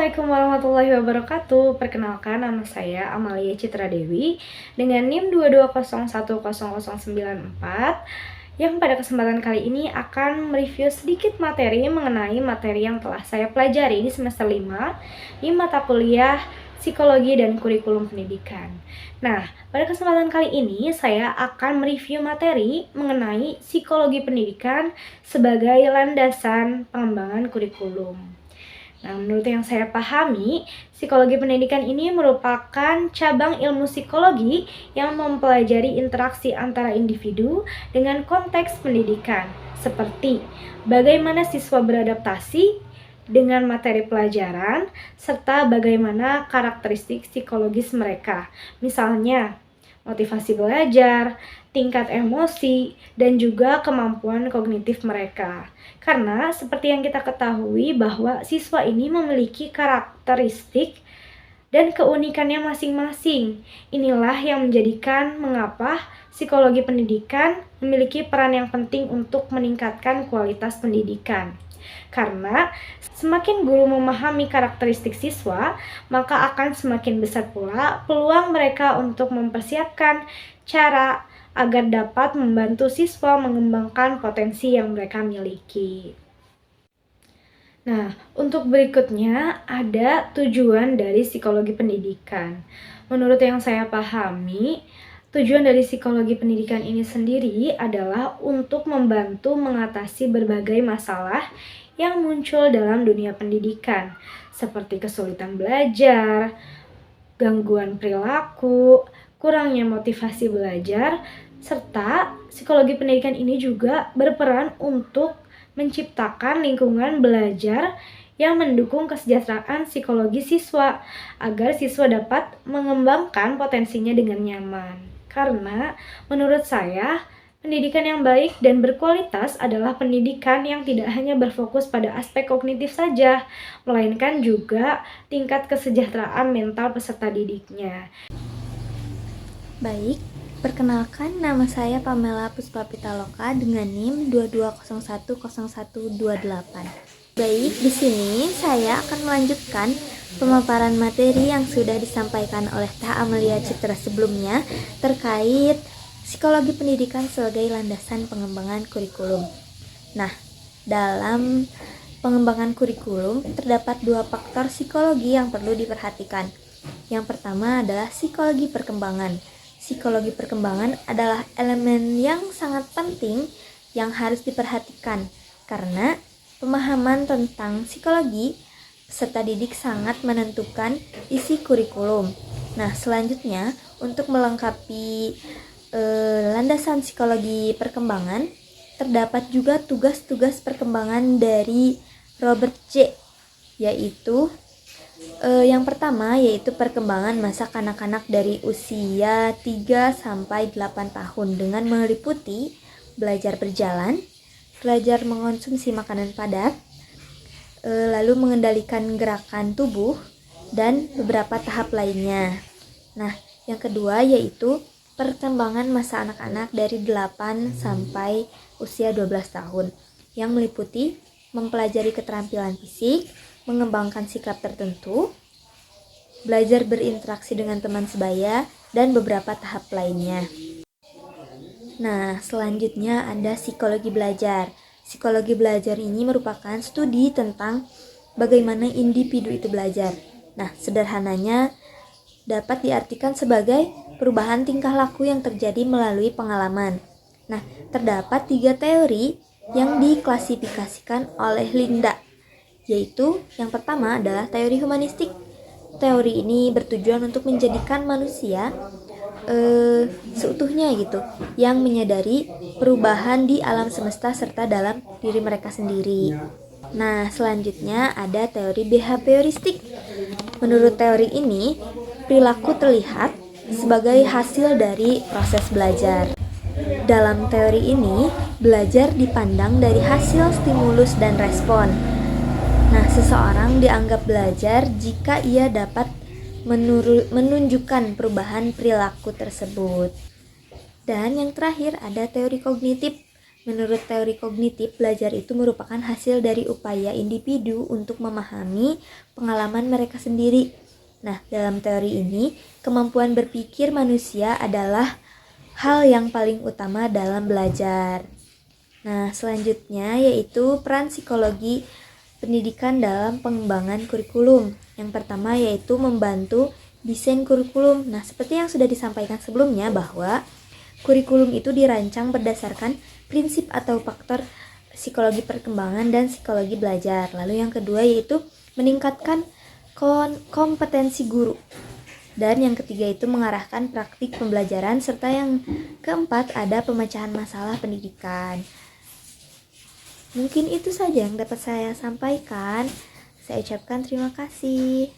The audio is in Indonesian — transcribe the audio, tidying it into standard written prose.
Assalamualaikum warahmatullahi wabarakatuh. Perkenalkan, nama saya Amalia Citra Dewi dengan NIM 220100094 yang pada kesempatan kali ini akan mereview sedikit materi mengenai materi yang telah saya pelajari di semester 5 di mata kuliah Psikologi dan Kurikulum Pendidikan. Nah, pada kesempatan kali ini saya akan mereview materi mengenai psikologi pendidikan sebagai landasan pengembangan kurikulum. Nah, menurut yang saya pahami, psikologi pendidikan ini merupakan cabang ilmu psikologi yang mempelajari interaksi antara individu dengan konteks pendidikan, seperti bagaimana siswa beradaptasi dengan materi pelajaran, serta bagaimana karakteristik psikologis mereka. Misalnya, motivasi belajar, tingkat emosi, dan juga kemampuan kognitif mereka. Karena seperti yang kita ketahui bahwa siswa ini memiliki karakteristik dan keunikannya masing-masing. Inilah yang menjadikan mengapa psikologi pendidikan memiliki peran yang penting untuk meningkatkan kualitas pendidikan. Karena semakin guru memahami karakteristik siswa, maka akan semakin besar pula peluang mereka untuk mempersiapkan cara agar dapat membantu siswa mengembangkan potensi yang mereka miliki. Nah, untuk berikutnya ada tujuan dari psikologi pendidikan. Menurut yang saya pahami, tujuan dari psikologi pendidikan ini sendiri adalah untuk membantu mengatasi berbagai masalah yang muncul dalam dunia pendidikan, seperti kesulitan belajar, gangguan perilaku, kurangnya motivasi belajar, serta psikologi pendidikan ini juga berperan untuk menciptakan lingkungan belajar yang mendukung kesejahteraan psikologi siswa agar siswa dapat mengembangkan potensinya dengan nyaman. Karena menurut saya, pendidikan yang baik dan berkualitas adalah pendidikan yang tidak hanya berfokus pada aspek kognitif saja, melainkan juga tingkat kesejahteraan mental peserta didiknya. Baik, perkenalkan nama saya Pamela Puspapitaloka dengan NIM 22010128. Baik, di sini saya akan melanjutkan pemaparan materi yang sudah disampaikan oleh Teh Amalia Citra sebelumnya terkait psikologi pendidikan sebagai landasan pengembangan kurikulum. Nah, dalam pengembangan kurikulum terdapat dua faktor psikologi yang perlu diperhatikan. Yang pertama adalah psikologi perkembangan. Psikologi perkembangan adalah elemen yang sangat penting yang harus diperhatikan karena pemahaman tentang psikologi peserta didik sangat menentukan isi kurikulum. Nah, selanjutnya untuk melengkapi landasan psikologi perkembangan terdapat juga tugas-tugas perkembangan dari Robert J, yaitu yang pertama yaitu perkembangan masa kanak-kanak dari usia 3-8 tahun dengan meliputi belajar berjalan, belajar mengonsumsi makanan padat, lalu mengendalikan gerakan tubuh, dan beberapa tahap lainnya. Nah, yang kedua yaitu perkembangan masa anak-anak dari 8 sampai usia 12 tahun yang meliputi mempelajari keterampilan fisik, mengembangkan sikap tertentu, belajar berinteraksi dengan teman sebaya, dan beberapa tahap lainnya. Nah, selanjutnya ada psikologi belajar. Psikologi belajar ini merupakan studi tentang bagaimana individu itu belajar. Nah, sederhananya dapat diartikan sebagai perubahan tingkah laku yang terjadi melalui pengalaman. Nah, terdapat 3 teori yang diklasifikasikan oleh Linda, yaitu yang pertama adalah teori humanistik. Teori ini bertujuan untuk menjadikan manusia seutuhnya gitu, yang menyadari perubahan di alam semesta serta dalam diri mereka sendiri. Nah, selanjutnya ada teori behavioristik. Menurut teori ini, perilaku terlihat sebagai hasil dari proses belajar. Dalam teori ini, belajar dipandang dari hasil stimulus dan respon. Nah, seseorang dianggap belajar jika ia dapat menunjukkan perubahan perilaku tersebut. Dan yang terakhir ada teori kognitif. Menurut teori kognitif, belajar itu merupakan hasil dari upaya individu untuk memahami pengalaman mereka sendiri. Nah, dalam teori ini, kemampuan berpikir manusia adalah hal yang paling utama dalam belajar. Nah, selanjutnya yaitu peran psikologi pendidikan dalam pengembangan kurikulum. Yang pertama yaitu membantu desain kurikulum. Nah, seperti yang sudah disampaikan sebelumnya bahwa kurikulum itu dirancang berdasarkan prinsip atau faktor psikologi perkembangan dan psikologi belajar. Lalu yang kedua yaitu meningkatkan kompetensi guru. Dan yang ketiga itu mengarahkan praktik pembelajaran, serta yang keempat ada pemecahan masalah pendidikan. Mungkin itu saja yang dapat saya sampaikan. Saya ucapkan terima kasih.